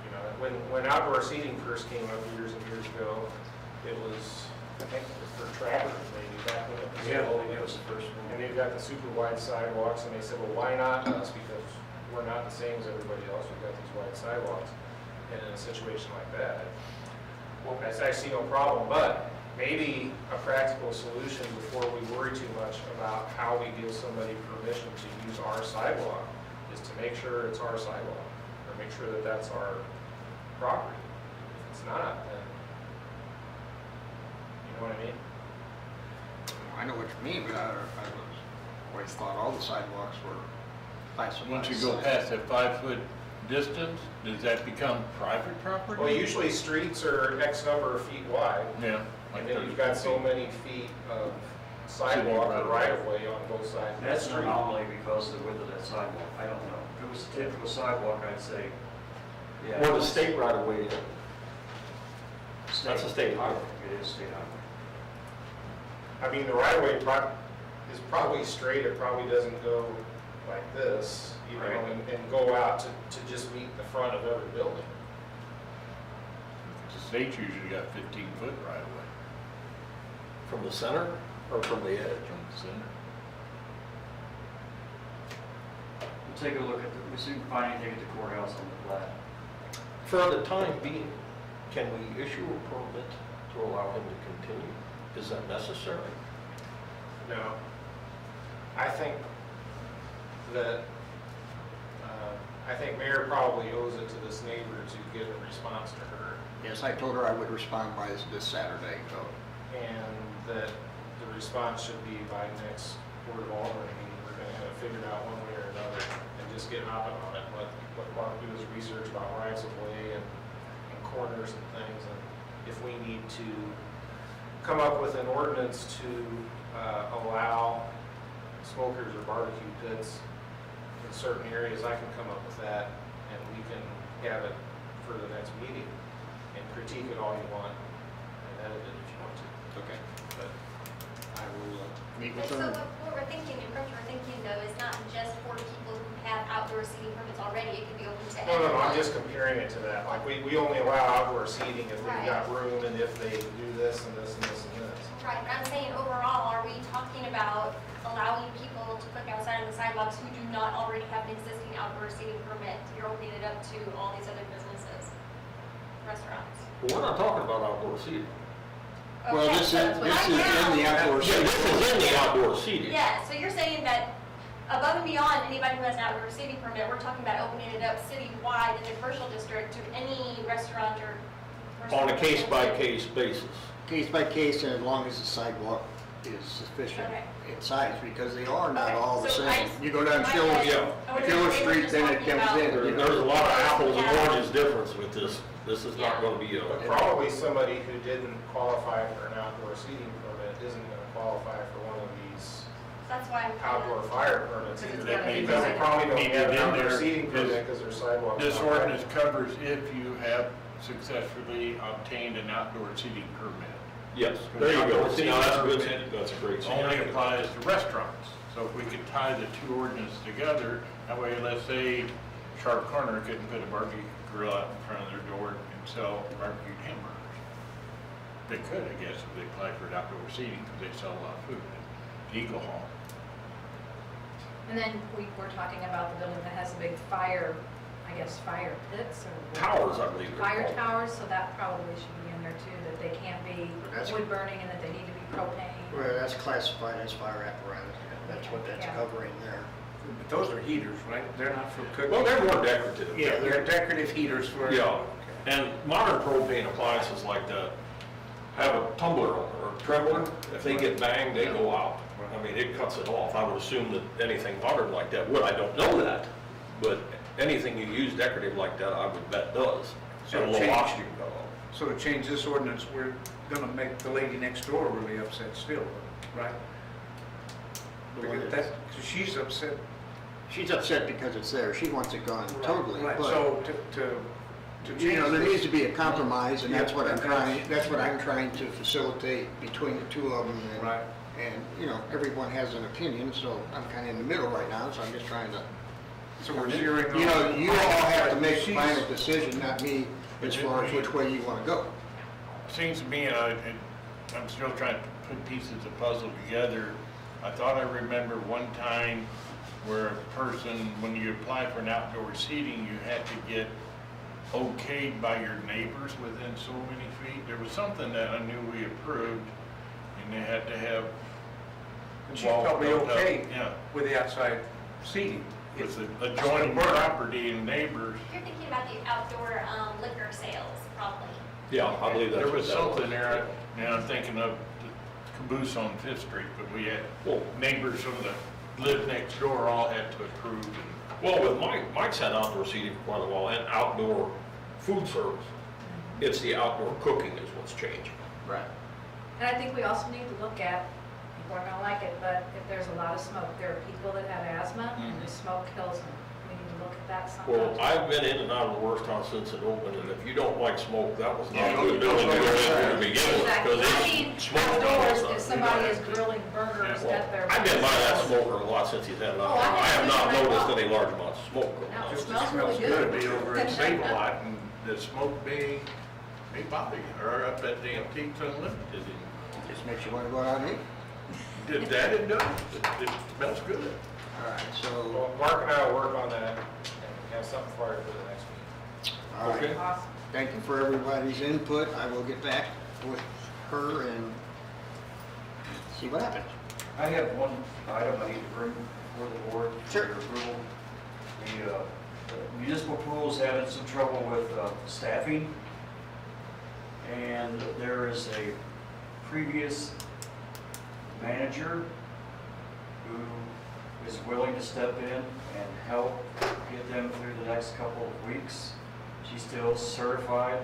Speaker 8: You know, when outdoor seating first came up years and years ago, it was, I think, for trappers maybe back when it was.
Speaker 3: It was the first one.
Speaker 8: And they've got the super wide sidewalks, and they said, well, why not us? Because we're not the same as everybody else, we've got these wide sidewalks. And in a situation like that, well, I see no problem, but maybe a practical solution before we worry too much about how we give somebody permission to use our sidewalk is to make sure it's our sidewalk, or make sure that that's our property. If it's not, then, you know what I mean?
Speaker 6: I know what you mean, but I always thought all the sidewalks were classified.
Speaker 1: Once you go past that 5-foot distance, does that become private property?
Speaker 8: Well, usually streets are X number of feet wide,
Speaker 1: Yeah. like
Speaker 8: and then you've got so many feet of sidewalk or right-of-way on both sides of the
Speaker 3: That's an
Speaker 8: street.
Speaker 3: anomaly because of the width of that sidewalk. I don't know. If it was a typical sidewalk, I'd say, yeah.
Speaker 4: Or the state right of way, that's a state highway.
Speaker 3: It is state highway.
Speaker 8: I mean, the right-of-way is probably straight, it probably doesn't go like this, you know,
Speaker 3: Right.
Speaker 8: and go out to just meet the front of every building.
Speaker 1: The state's usually got 15-foot right away
Speaker 4: From the center or from the edge?
Speaker 1: from the center.
Speaker 3: We'll take a look at we see if we can find anything at the courthouse on the plat.
Speaker 4: For the time being, can we issue a permit to allow him to continue? Is that necessary?
Speaker 8: No. I think that, I think Mayor probably owes it to this neighbor to get a response to her,
Speaker 6: Yes, I told her I would respond by this Saturday, so.
Speaker 8: and that the response should be by next Board of Alderman meeting. We're gonna have it figured out one way or another, and just get hopping on it. What Mark do is research about rights of way and corners and things, and if we need to come up with an ordinance to allow smokers or barbecue pits in certain areas, I can come up with that, and we can have it for the next meeting, and critique it all you want, and edit it if you want to.
Speaker 6: Okay.
Speaker 10: but I will,
Speaker 6: Meet
Speaker 9: And
Speaker 6: with
Speaker 9: so
Speaker 6: them.
Speaker 9: what we're thinking, the approach we're thinking though, is not just for people who have outdoor seating permits already, it could be open to
Speaker 8: No,
Speaker 9: anyone.
Speaker 8: I'm just comparing it to that. Like, we only allow outdoor seating if they've got room and if they do this and this and this and this.
Speaker 9: Right, but I'm saying overall, are we talking about allowing people to cook outside on the sidewalks who do not already have an existing outdoor seating permit? You're opening it up to all these other businesses, restaurants.
Speaker 4: But we're not talking about outdoor seating.
Speaker 6: Well,
Speaker 9: Okay,
Speaker 6: this
Speaker 9: so
Speaker 6: is in
Speaker 9: right
Speaker 6: the
Speaker 9: now-
Speaker 6: outdoor
Speaker 4: Yeah,
Speaker 6: seating.
Speaker 4: this is in the outdoor seating.
Speaker 9: Yeah, so you're saying that above and beyond anybody who has an outdoor seating permit, we're talking about opening it up citywide in the commercial district to any restaurant or.
Speaker 4: On a case-by-case basis.
Speaker 6: Case by case, and as long as the sidewalk is sufficient
Speaker 9: Okay.
Speaker 6: in size, because they are not
Speaker 9: Okay,
Speaker 6: all the
Speaker 9: so
Speaker 6: same. You go down
Speaker 9: my
Speaker 6: Schiller,
Speaker 9: head-
Speaker 4: yeah.
Speaker 9: I wonder if
Speaker 6: Schiller
Speaker 9: they were
Speaker 6: Street,
Speaker 9: just
Speaker 6: then it
Speaker 9: talking
Speaker 6: comes
Speaker 9: about-
Speaker 6: in.
Speaker 4: There's a lot of apples and
Speaker 9: Yeah.
Speaker 4: oranges difference with this. This is not gonna be
Speaker 8: But
Speaker 4: a,
Speaker 8: probably somebody who didn't qualify for an outdoor seating permit isn't gonna qualify for one of these
Speaker 9: That's why I'm.
Speaker 8: outdoor fire permits
Speaker 2: Because
Speaker 8: either.
Speaker 2: it's gotta be
Speaker 8: Because they probably don't
Speaker 1: Needed
Speaker 8: have an
Speaker 1: in
Speaker 8: outdoor
Speaker 1: there
Speaker 8: seating
Speaker 1: is-
Speaker 8: permit because their sidewalks.
Speaker 1: This
Speaker 8: not right.
Speaker 1: ordinance covers if you have successfully obtained an outdoor seating permit.
Speaker 4: yes, there you go.
Speaker 1: Outdoor
Speaker 4: See, now that's a good,
Speaker 1: seating
Speaker 4: that's a great
Speaker 1: Only
Speaker 4: suggestion.
Speaker 1: applies to restaurants. So if we could tie the two ordinances together, that way, let's say Sharp Corner couldn't put a barbecue grill out in front of their door and sell barbecued hamburgers. They could, I guess, if they applied for an outdoor seating, because they sell a lot of food at Eagle Hall.
Speaker 2: And then we're talking about the building that has the big fire, I guess, fire pits or.
Speaker 4: Towers, I believe they're
Speaker 2: Fire
Speaker 4: called.
Speaker 2: towers, so that probably should be in there too, that they can't be
Speaker 6: That's-
Speaker 2: wood burning and that they need to be propane.
Speaker 6: Well, that's classified as fire apparatus. That's what that's
Speaker 2: Yeah.
Speaker 6: covering there.
Speaker 10: but those are heaters, right? They're not for cooking.
Speaker 4: Well, they're more decorative.
Speaker 10: They're decorative heaters for.
Speaker 4: Yeah, and modern propane appliances like that have a tumbler on it, or a trembler. If they get banged, they go out. I mean, it cuts it off. I would assume that anything modern like that would. I don't know that, but anything you use decorative like that, I would bet does. So a little
Speaker 10: Change.
Speaker 4: oxygen cut off.
Speaker 10: So to change this ordinance, we're gonna make the lady next door really upset still, right?
Speaker 6: The one
Speaker 10: Because
Speaker 6: that's-
Speaker 10: because she's upset.
Speaker 6: She's upset because it's there. She wants it gone totally.
Speaker 10: Right,
Speaker 6: but-
Speaker 10: so to change
Speaker 6: You know, there
Speaker 10: this-
Speaker 6: needs to be a compromise, and that's
Speaker 10: Yeah,
Speaker 6: what I'm
Speaker 10: and
Speaker 6: trying, that's what I'm trying to facilitate between the two of them. and-
Speaker 10: Right.
Speaker 6: And, you know, everyone has an opinion, so I'm kind of in the middle right now, so I'm just trying to,
Speaker 10: So we're zeroing.
Speaker 6: you know,
Speaker 10: on-
Speaker 6: you all have to make the
Speaker 10: She's-
Speaker 6: final decision, not me, as far as which way you want to go.
Speaker 1: Seems to me, and I'm still trying to put pieces of puzzle together. I thought I remember one time where a person, when you apply for an outdoor seating, you had to get okayed by your neighbors within so many feet. There was something that I knew we approved, and they had to have.
Speaker 10: And she's
Speaker 1: walls
Speaker 10: probably
Speaker 1: built up.
Speaker 10: okay
Speaker 1: Yeah,
Speaker 10: with the outside seating.
Speaker 1: with the adjoining property and neighbors.
Speaker 9: You're thinking about the outdoor liquor sales, probably.
Speaker 4: Yeah, I believe that's
Speaker 1: There
Speaker 4: what
Speaker 1: was
Speaker 4: that was.
Speaker 1: something there, now I'm thinking of the caboose on Fifth Street, but we had
Speaker 4: Well,
Speaker 1: neighbors from the, lived next door all had to approve. and-
Speaker 4: well, with Mike's had outdoor seating for quite a while, and outdoor food service. It's the outdoor cooking is what's changing.
Speaker 6: Right.
Speaker 2: And I think we also need to look at, people aren't gonna like it, but if there's a lot of smoke, there are people that have asthma and the smoke kills them. We need to look at that
Speaker 4: Well,
Speaker 2: sometimes.
Speaker 4: I've been in and out of the worst house since it opened, and if you don't like smoke, that was not
Speaker 6: Yeah,
Speaker 4: a good
Speaker 6: don't
Speaker 4: building to
Speaker 6: go
Speaker 4: go
Speaker 6: inside.
Speaker 4: in to begin with,
Speaker 2: Exactly.
Speaker 4: because
Speaker 2: I mean,
Speaker 4: it's smoke all the
Speaker 2: outdoors,
Speaker 4: time.
Speaker 2: if somebody is grilling burgers
Speaker 4: Well,
Speaker 2: at their.
Speaker 4: I've been by that smoker a lot since he's had it.
Speaker 2: Oh, I
Speaker 4: I have not
Speaker 2: haven't.
Speaker 4: noticed any large amounts of smoke going
Speaker 2: No,
Speaker 4: on.
Speaker 2: it
Speaker 10: Just
Speaker 2: smells really good.
Speaker 1: Be over in Save-A-Lot, and the smoke may bother you, or up at the Antiques Unlimited.
Speaker 6: Just makes you want to go out and eat.
Speaker 1: Did that, it does, it smells good.
Speaker 6: All right, so,
Speaker 8: Well, Mark and I will work on that and have something for you for the next meeting.
Speaker 6: all right.
Speaker 2: Awesome.
Speaker 6: Thank you for everybody's input. I will get back with her and see what happens.
Speaker 3: I have one item I need to bring before the board for
Speaker 6: Sure.
Speaker 3: your approval. The municipal pool is having some trouble with staffing, and there is a previous manager who is willing to step in and help get them through the next couple of weeks. She's still certified.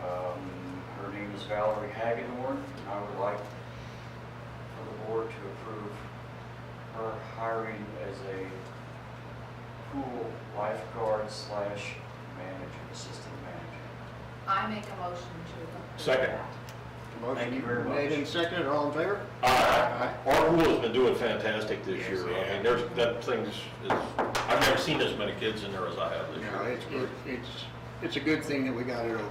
Speaker 3: Her name is Valerie Hagedorn. I would like for the board to approve her hiring as a pool lifeguard slash manager, assistant manager.
Speaker 2: I make a motion to. approve
Speaker 4: Second.
Speaker 2: that.
Speaker 3: Thank you very much.
Speaker 6: Made and seconded, all in favor?
Speaker 4: Our pool has been doing fantastic this year. I mean, that thing's, I've never seen as many kids in there as I have this
Speaker 6: No,
Speaker 4: year.
Speaker 6: it's a good thing that we got it open.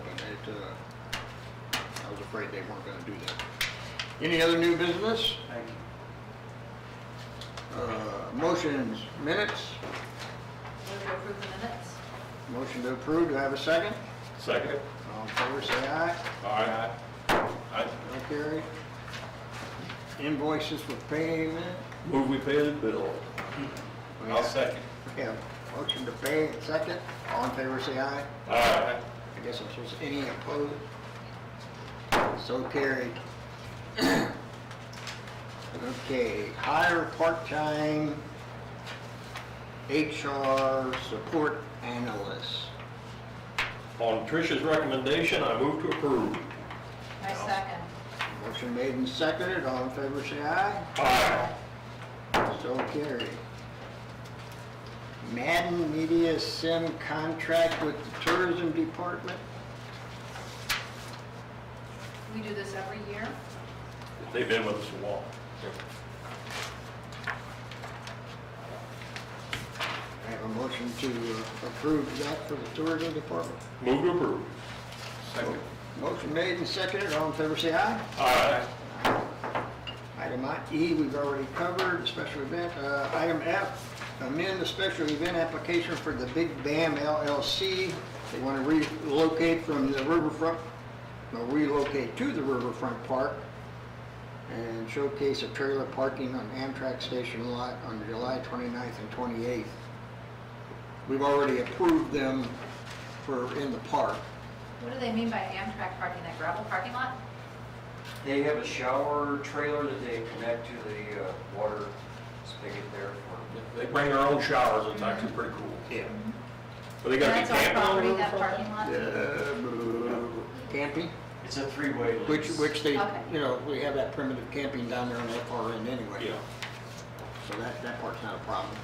Speaker 6: I was afraid they weren't gonna do that. Any other new business?
Speaker 7: Thank you.
Speaker 6: Motions, minutes,
Speaker 2: Move to approve the minutes.
Speaker 6: motion to approve, do I have a second?
Speaker 4: Second.
Speaker 6: All in favor, say aye.
Speaker 4: Aye.
Speaker 6: So carried. Invoices for payment.
Speaker 4: Move we pay the bill.
Speaker 1: I'll second.
Speaker 6: Yeah, motion to pay, second. All in favor, say aye.
Speaker 4: Aye.
Speaker 6: I guess I'm supposed to, any opposed? So carried. Okay, hire part-time HR support analyst.
Speaker 4: On Tricia's recommendation, I move to approve.
Speaker 2: I second.
Speaker 6: Motion made and seconded, all in favor say aye.
Speaker 4: Aye.
Speaker 6: So carried. Madden Media Sim contract with the tourism department.
Speaker 2: We do this every year.
Speaker 4: They've been with us a while.
Speaker 6: I have a motion to approve that for the tourism department.
Speaker 4: Move to approve.
Speaker 1: Second.
Speaker 6: Motion made and seconded, all in favor say aye.
Speaker 4: Aye.
Speaker 6: Item E, we've already covered, the special event. Item F, amend the special event application for the Big Bam LLC. They want to relocate from the riverfront, or relocate to the riverfront park and showcase a trailer parking on Amtrak station lot on July 29th and 28th. We've already approved them for in the park.
Speaker 2: What do they mean by Amtrak parking, that gravel parking lot?
Speaker 3: They have a shower trailer that they connect to the water spigot there for.
Speaker 4: They bring their own showers, it's actually pretty cool.
Speaker 6: Yeah.
Speaker 4: But they gotta be
Speaker 2: That's our
Speaker 4: camping on
Speaker 2: property,
Speaker 4: the
Speaker 2: that
Speaker 4: riverfront?
Speaker 2: parking lot?
Speaker 6: Camping,
Speaker 3: It's a three-way lease.
Speaker 6: which they,
Speaker 2: Okay.
Speaker 6: you know, we have that primitive camping down there on that far end anyway.
Speaker 4: Yeah.
Speaker 6: So that part's not a problem.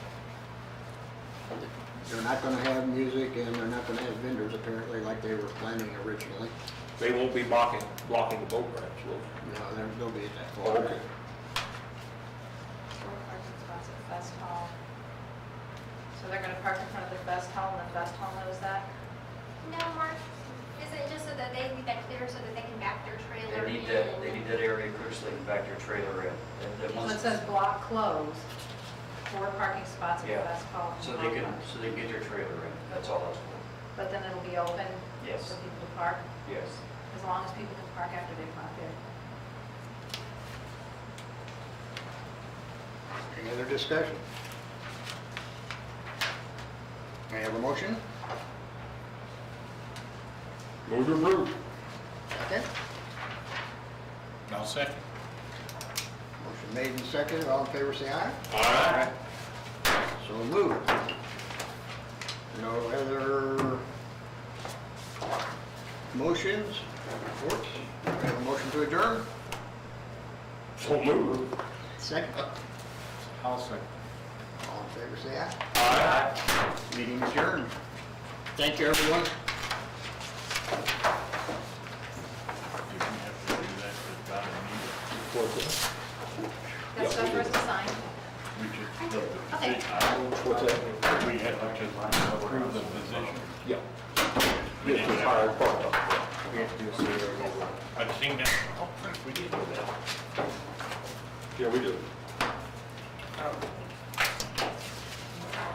Speaker 6: They're not gonna have music and they're not gonna have vendors apparently like they were planning originally.
Speaker 4: They won't be blocking the boat ramps, will they?
Speaker 6: No, they'll be at that
Speaker 4: Oh,
Speaker 6: far.
Speaker 4: okay.
Speaker 2: 4 parking spots at Fest Hall. So they're gonna park in front of the Fest Hall, and the Fest Hall knows that?
Speaker 9: No, Mark, is it just so that they leave that clear so that they can back their trailer
Speaker 3: They
Speaker 9: in?
Speaker 3: need that area clear so they can back their trailer in. And
Speaker 2: So
Speaker 3: once-
Speaker 2: it says block closed, 4 parking spots at
Speaker 3: Yeah.
Speaker 2: Fest Hall.
Speaker 3: So they can get their trailer in, that's all that's for.
Speaker 2: But then it'll be open
Speaker 3: Yes.
Speaker 2: for people to park,
Speaker 3: Yes.
Speaker 2: as long as people can park after they park in.
Speaker 6: Any other discussion? May I have a motion?
Speaker 4: Move to approve.
Speaker 6: Second.
Speaker 1: I'll second.
Speaker 6: Motion made and seconded, all in favor say aye.
Speaker 4: Aye.
Speaker 6: So moved. No other motions, reports? We have a motion to adjourn?
Speaker 4: So move.
Speaker 6: Second.
Speaker 1: I'll second.
Speaker 6: All in favor say aye.
Speaker 4: Aye.
Speaker 6: Meeting adjourned. Thank you, everyone.
Speaker 1: Did we have to do that with Donna and
Speaker 2: Got stuff for us to sign?
Speaker 1: we just, the
Speaker 2: Okay.
Speaker 1: position,
Speaker 4: What's that?
Speaker 1: we had to just approve the position.
Speaker 4: Yeah.
Speaker 1: We
Speaker 4: This
Speaker 1: didn't
Speaker 4: is
Speaker 1: have-
Speaker 4: hired part-time.
Speaker 1: I've seen that. Oh, we did do that.
Speaker 4: Yeah, we do.
Speaker 2: Oh.